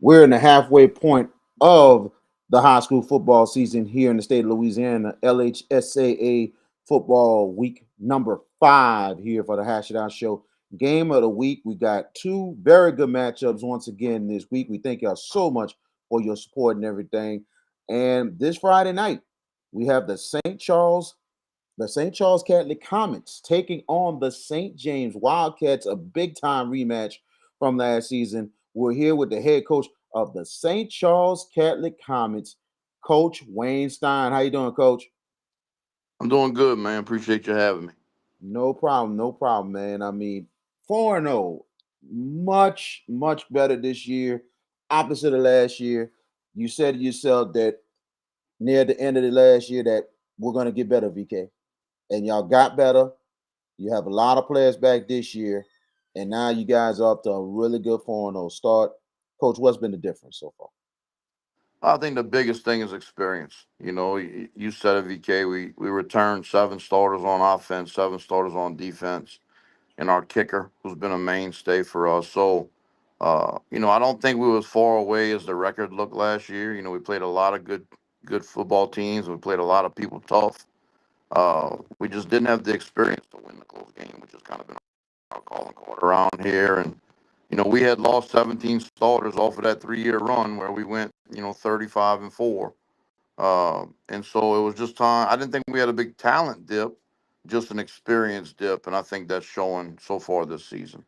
We're in the halfway point of the high school football season here in the state of Louisiana. LHSAA football week number 5 here for the Hash It Out Show. Game of the week. We got two very good matchups once again this week. We thank y'all so much for your support and everything. And this Friday night, we have the St. Charles Catholic Comets taking on the St. James Wildcats, a big time rematch from last season. We're here with the head coach of the St. Charles Catholic Comets, Coach Wayne Stein. How you doing, Coach? I'm doing good, man. Appreciate you having me. No problem, man. I mean, 4-0, much better this year, opposite of last year. You said to yourself that near the end of the last year that we're going to get better, VK. And y'all got better. You have a lot of players back this year, and now you guys are up to a really good 4-0 start. Coach, what's been the difference so far? I think the biggest thing is experience. You said it, VK. We returned 7 starters on offense, 7 starters on defense, and our kicker, who's been a mainstay for us. So, I don't think we was far away as the record looked last year. We played a lot of good football teams. We played a lot of people tough. We just didn't have the experience to win the close game, which has kind of been our calling card around here. And we had lost 17 starters off of that 3-year run where we went, 35-4. And so it was just time. I didn't think we had a big talent dip, just an experience dip, and I think that's showing so far this season.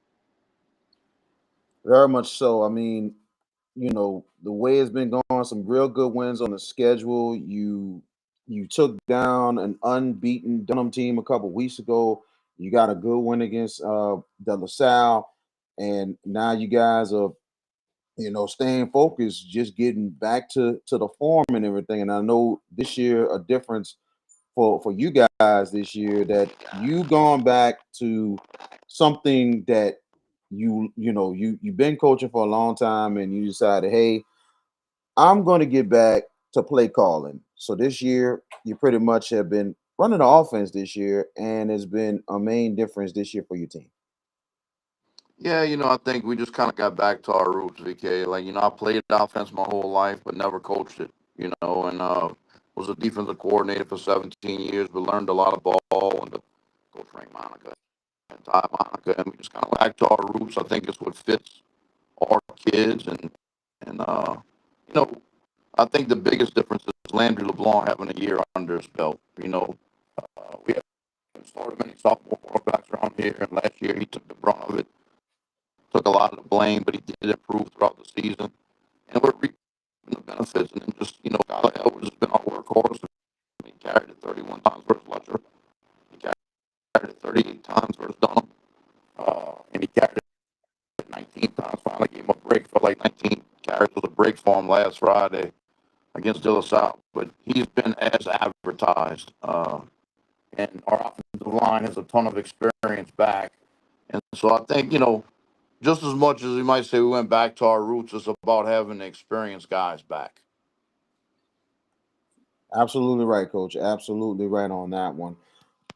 Very much so. I mean, the way it's been going, some real good wins on the schedule. You took down an unbeaten Dunham team a couple weeks ago. You got a good win against the LaSalle, and now you guys are staying focused, just getting back to the form and everything. And I know this year a difference for you guys this year that you gone back to something that you've been coaching for a long time, and you decided, hey, I'm going to get back to play calling. So this year, you pretty much have been running the offense this year, and it's been a main difference this year for your team. Yeah, I think we just kind of got back to our roots, VK. Like, I played offense my whole life, but never coached it, and was a defensive coordinator for 17 years, but learned a lot of ball under Coach Frank Monica and Ty Monica, and we just kind of back to our roots. I think it's what fits our kids, and you know, I think the biggest difference is Landry LeBlanc having a year under his belt. We haven't started many sophomore quarterbacks around here, and last year he took the brunt of it, took a lot of the blame, but he did improve throughout the season, and we're reaping the benefits. And then just Kyle Edwards has been our workhorse. He carried it 31 times versus Letcher. He carried it 38 times versus Dunham, and he carried it 19 times. Finally gave him a break. Felt like 19 carries was a break for him last Friday against De La Salle, but he's been as advertised. And our offensive line has a ton of experience back. And so I think, just as much as we might say we went back to our roots, it's about having the experienced guys back. Absolutely right, Coach. Absolutely right on that one.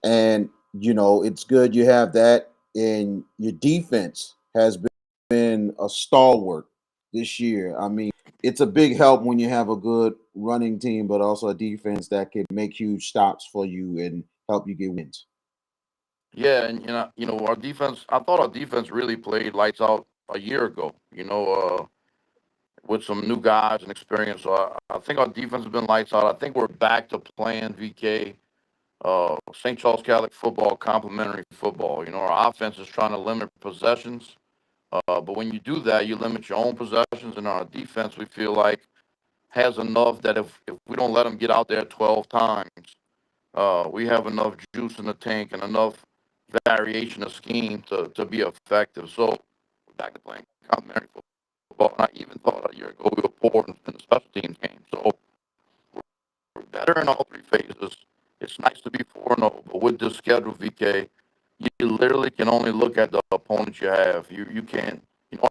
And it's good you have that. And your defense has been a stalwart this year. I mean, it's a big help when you have a good running team, but also a defense that can make huge stops for you and help you get wins. Yeah, and our defense. I thought our defense really played lights out a year ago. With some new guys and experience. So I think our defense has been lights out. I think we're back to playing VK St. Charles Catholic football, complementary football. Our offense is trying to limit possessions, but when you do that, you limit your own possessions. And our defense, we feel like, has enough that if we don't let them get out there 12 times, we have enough juice in the tank and enough variation of scheme to be effective. So we're back to playing complementary football. And I even thought a year ago we were poor in the special teams game. So we're better in all 3 phases. It's nice to be 4-0, but with this schedule, VK, you literally can only look at the opponents you have. You can't.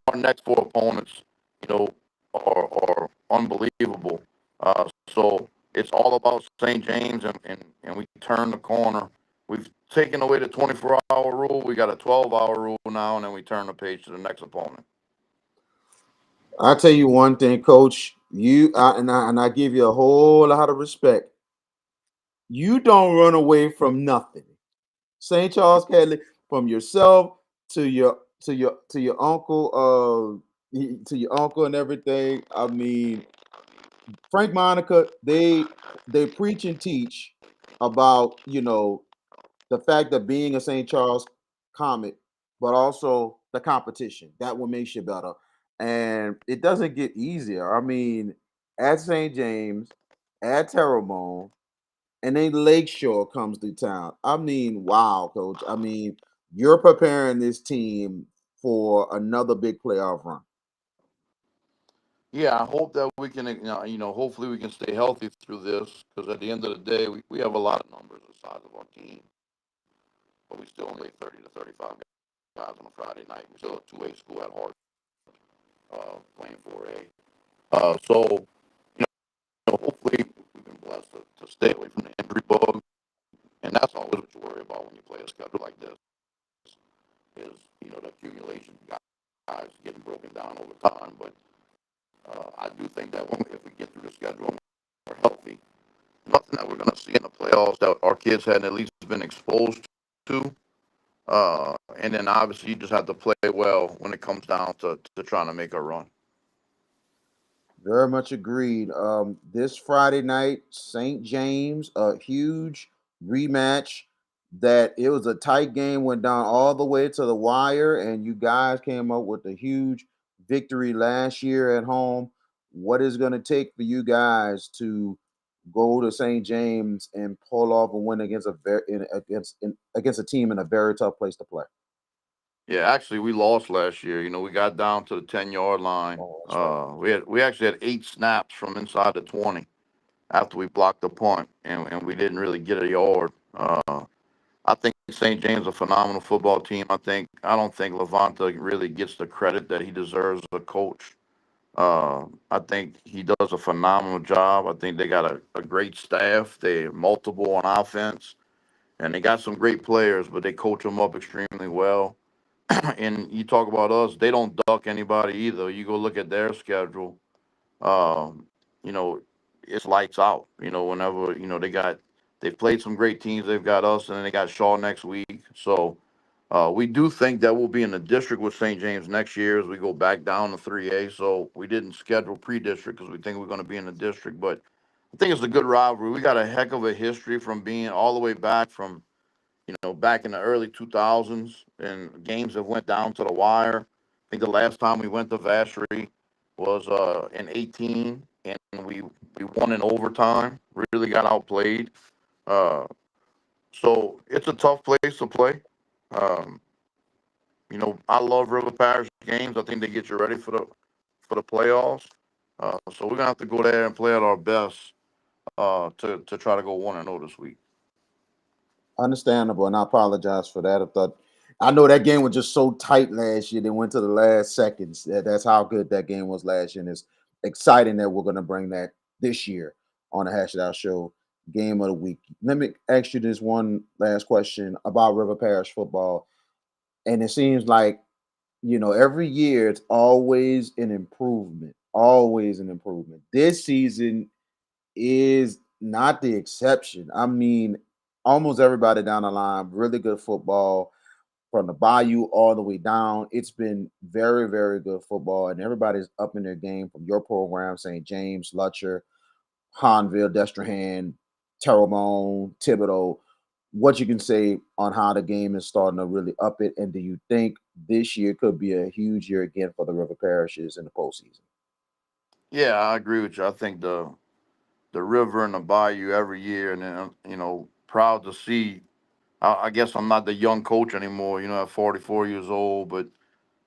Our next 4 opponents, you know, are unbelievable. So it's all about St. James, and we turn the corner. We've taken away the 24-hour rule. We got a 12-hour rule now, and then we turn the page to the next opponent. I tell you one thing, Coach. And I give you a whole lot of respect. You don't run away from nothing. St. Charles Catholic, from yourself to your uncle, to your uncle and everything. I mean, Frank Monica, they preach and teach about the fact that being a St. Charles Comet, but also the competition. That what makes you better. And it doesn't get easier. I mean, at St. James, at Terrebonne, and then Lakeshore comes to town. I mean, wow, coach. I mean, you're preparing this team for another big playoff run. Yeah, I hope that we can, hopefully we can stay healthy through this because at the end of the day, we have a lot of numbers the size of our team, but we still only 30 to 35 guys on a Friday night. We still a 2A school at heart, playing 4A. So, hopefully we've been blessed to stay away from the injury bug, and that's always what you worry about when you play a schedule like this is, the accumulation of guys getting broken down over time. But I do think that if we get through the schedule and we're healthy, nothing that we're going to see in the playoffs that our kids hadn't at least been exposed to. And then obviously you just have to play well when it comes down to trying to make a run. Very much agreed. This Friday night, St. James, a huge rematch. That it was a tight game, went down all the way to the wire, and you guys came up with a huge victory last year at home. What is going to take for you guys to go to St. James and pull off a win against against a team in a very tough place to play? Yeah, actually we lost last year. We got down to the 10-yard line. Oh, that's right. We actually had 8 snaps from inside the 20 after we blocked the punt, and we didn't really get a yard. I think St. James is a phenomenal football team. I don't think Levanta really gets the credit that he deserves as a coach. I think he does a phenomenal job. I think they got a great staff. They're multiple on offense, and they got some great players, but they coach them up extremely well. And you talk about us, they don't duck anybody either. You go look at their schedule. Um, you know, it's lights out. Whenever they've played some great teams. They've got us, and then they got Shaw next week. So we do think that we'll be in the district with St. James next year as we go back down to 3A. So we didn't schedule pre-district because we think we're going to be in the district. But I think it's a good rivalry. We got a heck of a history from being all the way back from back in the early 2000s, and games have went down to the wire. I think the last time we went to Vacherie was in 18, and we won in overtime. Really got outplayed. Uh, so it's a tough place to play. Um, I love River Parish games. I think they get you ready for the playoffs. So we're gonna have to go there and play at our best to try to go 1-0 this week. Understandable, and I apologize for that. I know that game was just so tight last year. They went to the last seconds. That's how good that game was last year, and it's exciting that we're going to bring that this year on the Hash It Out Show Game of the Week. Let me ask you this one last question about River Parish football, and it seems like every year it's always an improvement, always an improvement. This season is not the exception. I mean, almost everybody down the line, really good football from the Bayou all the way down. It's been very, very good football, and everybody's up in their game from your program, St. James, Lutcher, Hanville, Destrehan, Terrebonne, Thibodeau. What you can say on how the game is starting to really up it, and do you think this year could be a huge year again for the River Parishes in the postseason? Yeah, I agree with you. I think the river and the bayou every year, and then proud to see. I guess I'm not the young coach anymore. At 44 years old, but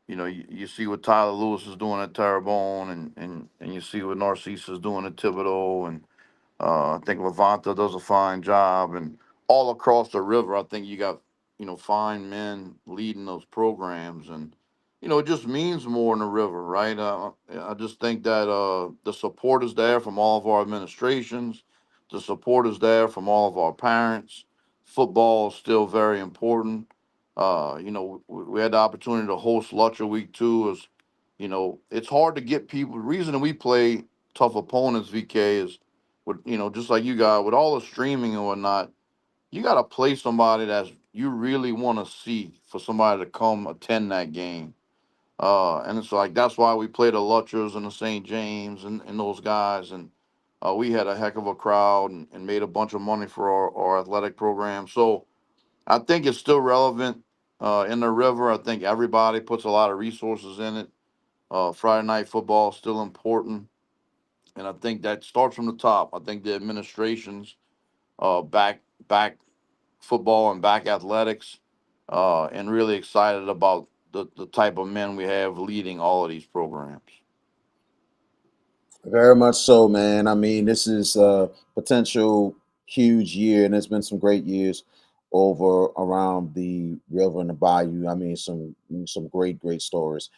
you see what Tyler Lewis is doing at Terrebonne, and you see what Narcisse is doing at Thibodeau, and I think Levanta does a fine job, and all across the river, I think you got fine men leading those programs, and it just means more in the river, right? I just think that the support is there from all of our administrations, the support is there from all of our parents. Football is still very important. We had the opportunity to host Lutcher Week 2 as it's hard to get people. The reason that we play tough opponents, VK, is with just like you got with all the streaming and whatnot. You got to play somebody that you really want to see for somebody to come attend that game. And it's like that's why we play the Lutchers and the St. James and those guys. And we had a heck of a crowd and made a bunch of money for our athletic program. So I think it's still relevant in the river. I think everybody puts a lot of resources in it. Friday night football is still important. And I think that starts from the top. I think the administrations back football and back athletics, and really excited about the type of men we have leading all of these programs. Very much so, man. I mean, this is a potential huge year, and there's been some great years over around the river and the bayou. I mean, some great stories.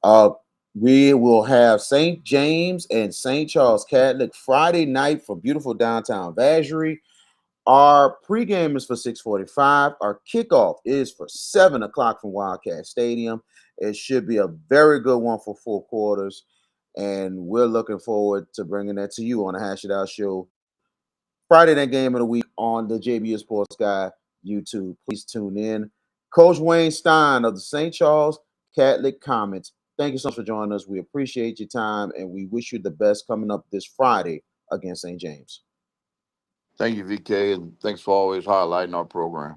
Uh, we will have St. James and St. Charles Catholic Friday night for beautiful downtown Vacherie. Our pregame is for 6:45. Our kickoff is for 7 o'clock from Wildcat Stadium. It should be a very good one for 4 quarters. And we're looking forward to bringing that to you on the Hash It Out Show Friday, that game of the week on the JBS Sports Guy YouTube. Please tune in. Coach Wayne Stein of the St. Charles Catholic Comets. Thank you so much for joining us. We appreciate your time and we wish you the best coming up this Friday against St. James. Thank you, VK, and thanks for always highlighting our program.